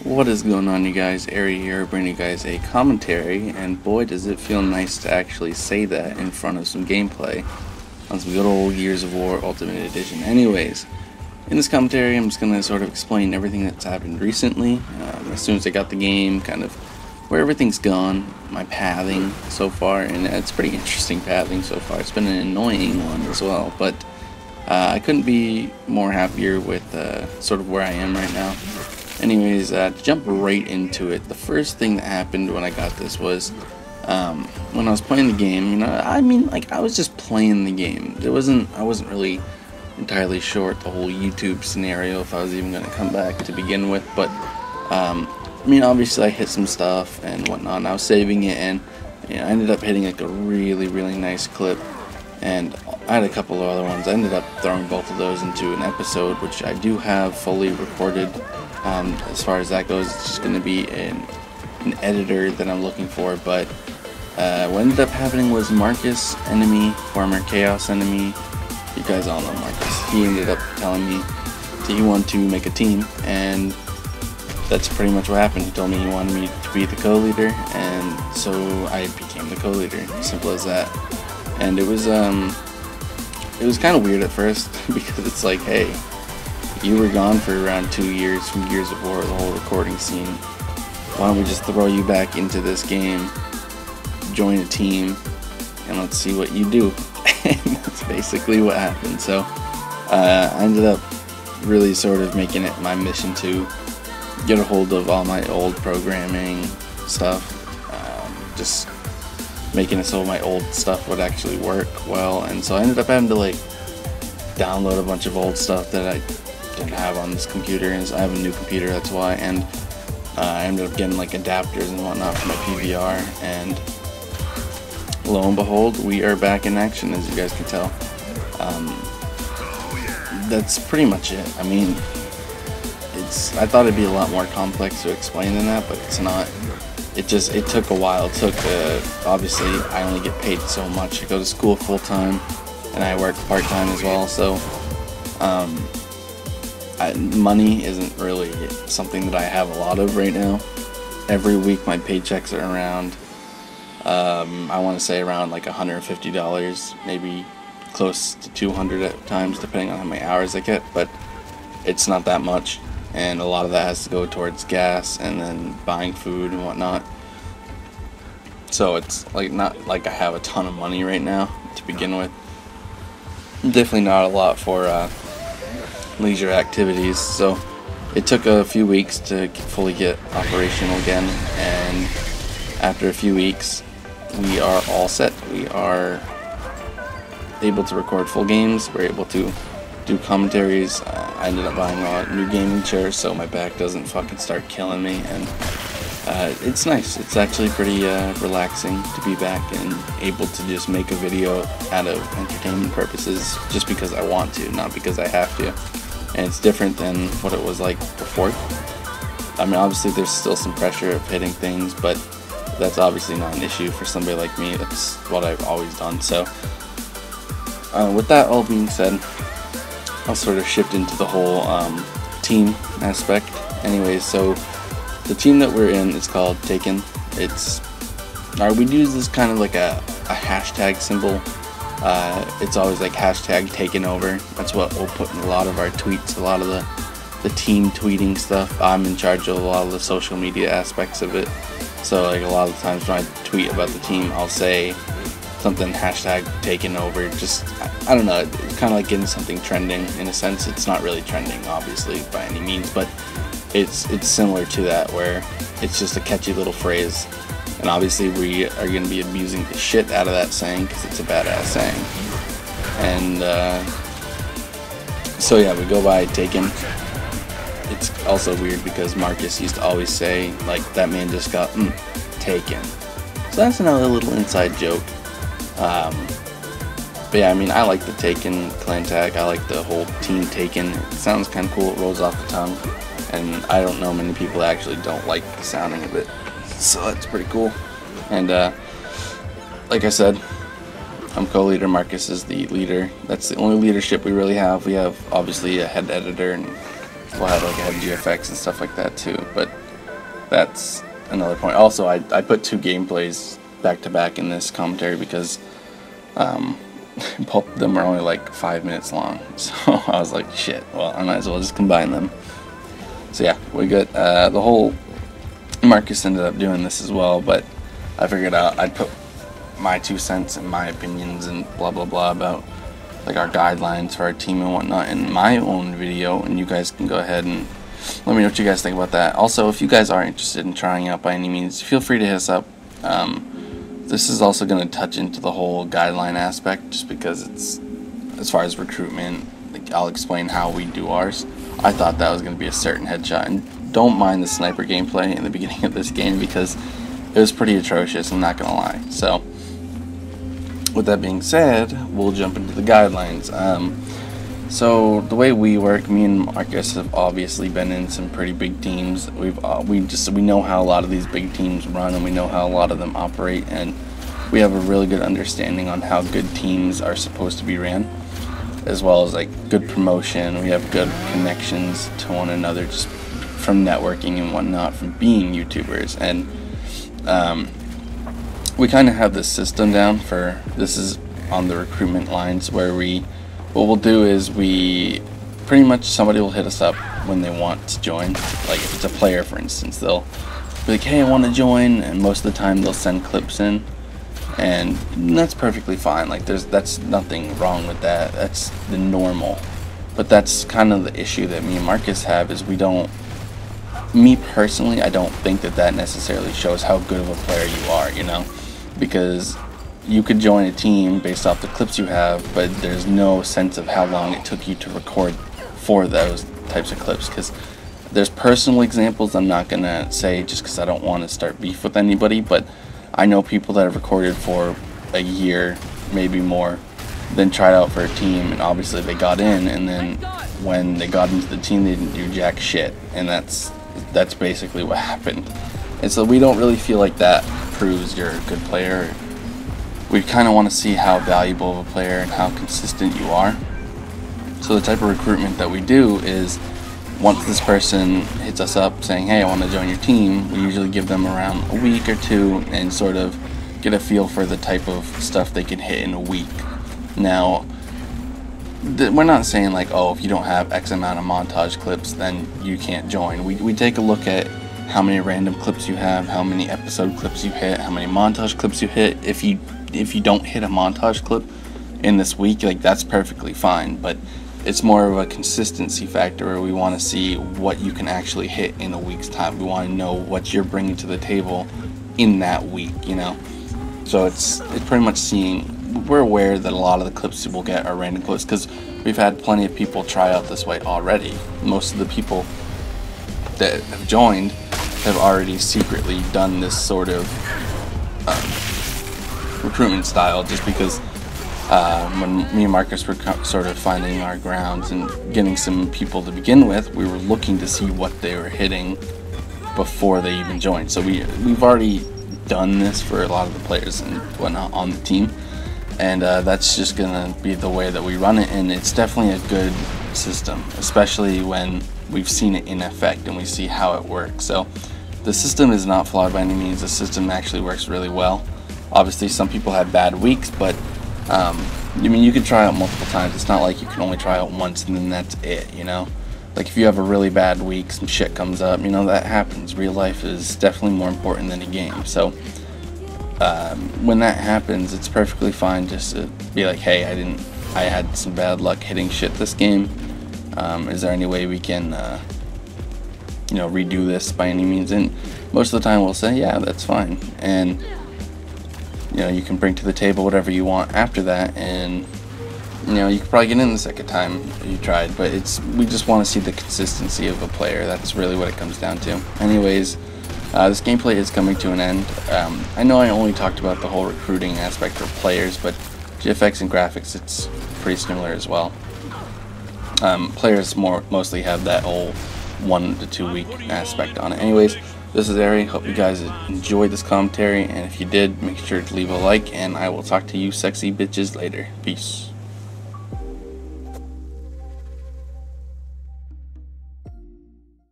What is going on, you guys? Airy here, bringing you guys a commentary, and boy does it feel nice to actually say that in front of some gameplay on some good old Gears of War Ultimate Edition. Anyways, in this commentary I'm just going to sort of explain everything that's happened recently, as soon as I got the game, kind of where everything's gone, my pathing so far, and it's pretty interesting pathing so far. It's been an annoying one as well, but I couldn't be more happier with sort of where I am right now. Anyways, to jump right into it, the first thing that happened when I got this was when I was playing the game. I was just playing the game. I wasn't really entirely sure the whole YouTube scenario, if I was even going to come back to begin with. But obviously I hit some stuff and whatnot, and I was saving it, and I ended up hitting like a really nice clip. And I had a couple of other ones. I ended up throwing both of those into an episode, which I do have fully recorded. As far as that goes, it's just going to be an editor that I'm looking for. But what ended up happening was Marcus, Enemyy, former Chaos Enemyy, you guys all know Marcus, he ended up telling me that he wanted to make a team, and that's pretty much what happened. He told me he wanted me to be the co-leader, and so I became the co-leader. Simple as that. And it was kind of weird at first because it's like, hey, you were gone for around 2 years from Gears of War, the whole recording scene. Why don't we just throw you back into this game, join a team, and let's see what you do. And that's basically what happened. So I ended up really sort of making it my mission to get a hold of all my old programming stuff, just making it so my old stuff would actually work well. And so I ended up having to download a bunch of old stuff that I didn't have on this computer, and I have a new computer, that's why. And I ended up getting adapters and whatnot for my PVR, and lo and behold, we are back in action, as you guys can tell. That's pretty much it. I thought it'd be a lot more complex to explain than that, but it's not. It took a while. It took, obviously, I only get paid so much. I go to school full-time, and I work part-time as well, so money isn't really something that I have a lot of right now. Every week my paychecks are around, I want to say around $150, maybe close to 200 at times, depending on how many hours I get, but it's not that much. And a lot of that has to go towards gas and then buying food and whatnot. So it's not like I have a ton of money right now to begin with. Definitely not a lot for leisure activities. So it took a few weeks to fully get operational again, and after a few weeks we are all set. We are able to record full games. We're able to do commentaries. I ended up buying a new gaming chair so my back doesn't fucking start killing me, and it's nice. It's actually pretty relaxing to be back and able to just make a video out of entertainment purposes, just because I want to, not because I have to. And it's different than what it was like before. Obviously there's still some pressure of hitting things, but that's obviously not an issue for somebody like me. That's what I've always done. So with that all being said, I'll sort of shift into the whole team aspect. Anyways, so the team that we're in is called Taken. We use this kind of like a hashtag symbol. It's always hashtag taken over. That's what we'll put in a lot of our tweets, a lot of the team tweeting stuff. I'm in charge of a lot of the social media aspects of it. So a lot of the times when I tweet about the team, I'll say something hashtag taken over. Just, I don't know, it's kind of like getting something trending in a sense. It's not really trending, obviously, by any means, but it's similar to that, where it's just a catchy little phrase. And obviously we are going to be abusing the shit out of that saying, because it's a badass saying. And so yeah, we go by Taken. It's also weird because Marcus used to always say, that man just got taken. So that's another little inside joke. But yeah, I like the Taken clan tag. I like the whole team Taken. It sounds kind of cool. It rolls off the tongue. And I don't know many people that actually don't like the sounding of it. So that's pretty cool. And like I said, I'm co-leader. Marcus is the leader. That's the only leadership we really have. We have obviously a head editor, and we'll have like a head GFX and stuff like that too. But that's another point. Also, I put 2 gameplays back to back in this commentary because both of them are only like 5 minutes long. So I was like, shit, well, I might as well just combine them. So yeah, we got the whole Marcus ended up doing this as well, but I figured out I'd put my 2 cents and my opinions and blah blah blah about like our guidelines for our team and whatnot in my own video, and you guys can go ahead and let me know what you guys think about that. Also, if you guys are interested in trying out by any means, feel free to hit us up. This is also going to touch into the whole guideline aspect, just because it's, as far as recruitment, like, I'll explain how we do ours. I thought that was going to be a certain headshot, and don't mind the sniper gameplay in the beginning of this game because it was pretty atrocious, I'm not going to lie. So, with that being said, we'll jump into the guidelines. So the way we work, me and Marcus have obviously been in some pretty big teams. We know how a lot of these big teams run, and we know how a lot of them operate, and we have a really good understanding on how good teams are supposed to be ran, as well as like good promotion. We have good connections to one another just from networking and whatnot, from being YouTubers, and we kind of have this system down for, this is on the recruitment lines, where what we'll do is we pretty much, somebody will hit us up when they want to join. Like if it's a player, for instance, they'll be like, hey, I want to join, and most of the time they'll send clips in, and that's perfectly fine. Like that's nothing wrong with that. That's the normal. But that's kind of the issue that me and Marcus have, is me personally, I don't think that necessarily shows how good of a player you are, you know, because you could join a team based off the clips you have, but there's no sense of how long it took you to record for those types of clips. Because there's personal examples I'm not going to say just because I don't want to start beef with anybody, but I know people that have recorded for a year, maybe more, then tried out for a team, and obviously they got in, and then when they got into the team they didn't do jack shit, and that's basically what happened. And so we don't really feel like that proves you're a good player. We kind of want to see how valuable of a player and how consistent you are. So the type of recruitment that we do is, once this person hits us up saying, hey, I want to join your team, we usually give them around a week or 2 and sort of get a feel for the type of stuff they can hit in a week. Now, we're not saying like, oh, if you don't have X amount of montage clips, then you can't join. We take a look at how many random clips you have, how many episode clips you hit, how many montage clips you hit. If you don't hit a montage clip in this week, like, that's perfectly fine, but it's more of a consistency factor where we want to see what you can actually hit in a week's time. We want to know what you're bringing to the table in that week, you know. So it's pretty much seeing, we're aware that a lot of the clips we'll get are random clips because we've had plenty of people try out this way already. Most of the people that have joined have already secretly done this sort of recruitment style, just because when me and Marcus were sort of finding our grounds and getting some people to begin with, we were looking to see what they were hitting before they even joined. So we've already done this for a lot of the players and whatnot on the team, and that's just gonna be the way that we run it, and it's definitely a good system, especially when we've seen it in effect and we see how it works. So the system is not flawed by any means. The system actually works really well. Obviously some people have bad weeks, but I mean, you can try out multiple times. It's not like you can only try out once and then that's it, you know. Like if you have a really bad week, some shit comes up, you know, that happens. Real life is definitely more important than a game. So when that happens, it's perfectly fine just to be like, hey, I had some bad luck hitting shit this game. Is there any way we can you know, redo this by any means? And most of the time we'll say, yeah, that's fine, and you know, you can bring to the table whatever you want after that, and you know, you can probably get in the second time you tried, but we just want to see the consistency of a player. That's really what it comes down to. Anyways, this gameplay is coming to an end. I know I only talked about the whole recruiting aspect for players, but GFX and graphics, it's pretty similar as well. Players mostly have that whole 1 to 2 week aspect on it. Anyways, this is Airy. Hope you guys enjoyed this commentary, and if you did, make sure to leave a like, and I will talk to you sexy bitches later. Peace.